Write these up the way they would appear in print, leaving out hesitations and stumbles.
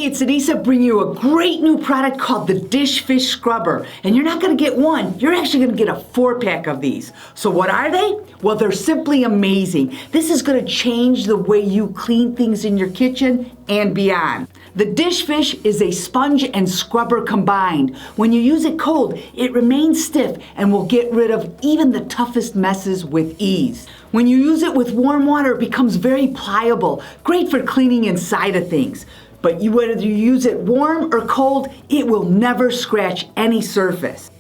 everybody, it's Anissa bringing you a great new product called the DishFish Scrubber. And you're not going to get one, you're actually going to get a 4-pack of these. So what are they? Well, they're simply amazing. This is going to change the way you clean things in your kitchen and beyond. The DishFish is a sponge and scrubber combined. When you use it cold, it remains stiff and will get rid of even the toughest messes with ease. When you use it with warm water, it becomes very pliable, great for cleaning inside of things. But whether you use it warm or cold, it will never scratch any surface.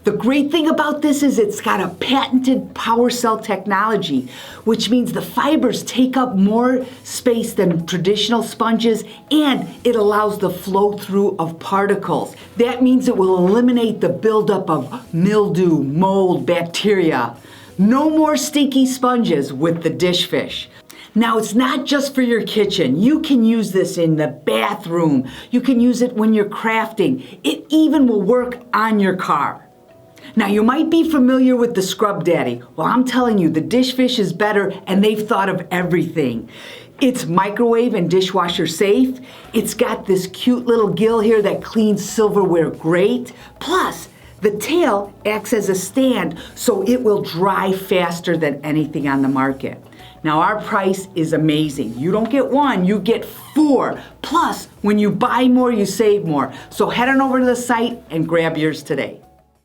The great thing about this is it's got a patented power cell technology, which means the fibers take up more space than traditional sponges, and it allows the flow through of particles. That means it will eliminate the buildup of mildew, mold, bacteria. No more stinky sponges with the DishFish. Now, it's not just for your kitchen. You can use this in the bathroom. You can use it when you're crafting. It even will work on your car. Now, you might be familiar with the Scrub Daddy. Well, I'm telling you, the DishFish is better, and they've thought of everything. It's microwave and dishwasher safe. It's got this cute little gill here that cleans silverware great. Plus, the tail acts as a stand, so it will dry faster than anything on the market. Now, our price is amazing. You don't get one, you get 4. Plus, when you buy more, you save more. So head on over to the site and grab yours today.